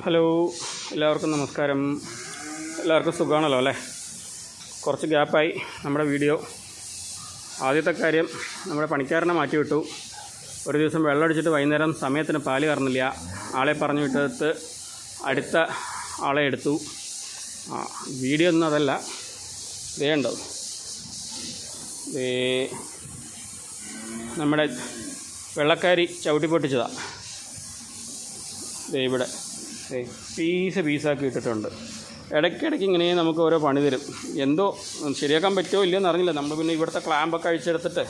Hello, എല്ലാവർക്കും നമസ്കാരം. എല്ലാവർക്കും സുഖമാണല്ലോ അല്ലേ? കുറച്ച് ഗ്യാപ്പായി നമ്മുടെ വീഡിയോ. ആദ്യത്തെ കാര്യം, നമ്മുടെ പണിക്കാരനെ മാറ്റിവിട്ടു. ഒരു ദിവസം വെള്ളമടിച്ചിട്ട് വൈകുന്നേരം സമയത്തിന് പാല് കറന്നില്ല. ആളെ പറഞ്ഞു വിട്ടത് അടുത്ത ആളെ എടുത്തു. വീഡിയോ ഒന്നും അതല്ല, ഇതേ ഉണ്ടോ, നമ്മുടെ വെള്ളക്കാരി ചവിട്ടി പൊട്ടിച്ചതാണ്. ഇവിടെ പീസാക്കി ഇട്ടിട്ടുണ്ട്. ഇടയ്ക്കിടയ്ക്ക് ഇങ്ങനെ നമുക്ക് ഓരോ പണി തരും. എന്തോ ശരിയാക്കാൻ പറ്റുമോ ഇല്ലയോ എന്നറിഞ്ഞില്ല. നമ്മൾ പിന്നെ ഇവിടുത്തെ ക്ലാമ്പൊക്കെ അഴിച്ചെടുത്തിട്ട്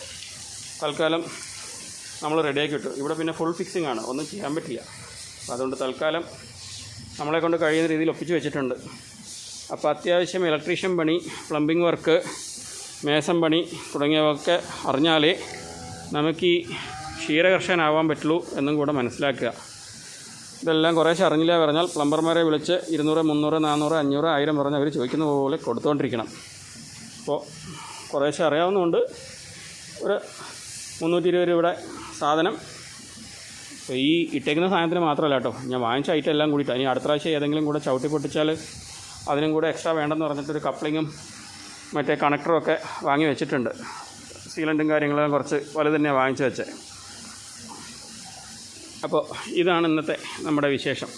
തൽക്കാലം നമ്മൾ റെഡിയാക്കി ഇട്ടു. ഇവിടെ പിന്നെ ഫുൾ ഫിക്സിംഗ് ആണ്, ഒന്നും ചെയ്യാൻ പറ്റില്ല. അപ്പോൾ അതുകൊണ്ട് തൽക്കാലം നമ്മളെ കൊണ്ട് കഴിയുന്ന രീതിയിൽ ഒപ്പിച്ച് വെച്ചിട്ടുണ്ട്. അപ്പോൾ അത്യാവശ്യം ഇലക്ട്രീഷ്യൻ പണി, പ്ലംബിംഗ് വർക്ക്, മേസൻ പണി തുടങ്ങിയവയൊക്കെ അറിഞ്ഞാലേ നമുക്ക് ഈ ക്ഷീരകർഷകനാവാൻ പറ്റുള്ളൂ എന്നും കൂടെ മനസ്സിലാക്കുക. ഇതെല്ലാം കുറേശ്ശെ അറിഞ്ഞില്ല പറഞ്ഞാൽ പ്ലംബർമാരെ വിളിച്ച് 200, 300, 400, 500, 1000 പറഞ്ഞ് അവർ ചോദിക്കുന്ന പോലെ കൊടുത്തുകൊണ്ടിരിക്കണം. അപ്പോൾ കുറേശ്ശെ അറിയാവുന്നതുകൊണ്ട് ഒരു 320 രൂപയുടെ സാധനം. അപ്പോൾ ഈ ഇട്ടേക്കുന്ന സാധനത്തിന് മാത്രമല്ല കേട്ടോ, ഞാൻ വാങ്ങിച്ച ഐറ്റം എല്ലാം കൂടിയിട്ടാണ്. ഇനി അടുത്ത പ്രാവശ്യം ഏതെങ്കിലും കൂടെ ചവിട്ടി പൊട്ടിച്ചാൽ അതിനും കൂടെ എക്സ്ട്രാ വേണ്ടെന്ന് പറഞ്ഞിട്ടൊരു കപ്ലിങ്ങും മറ്റേ കണക്ടറും ഒക്കെ വാങ്ങി വെച്ചിട്ടുണ്ട്. സീലൻറ്റും കാര്യങ്ങളെല്ലാം കുറച്ച് വലുത് തന്നെയാണ് വാങ്ങിച്ച് വെച്ചത്. അപ്പോൾ ഇതാണ് ഇന്നത്തെ നമ്മുടെ വിശേഷം.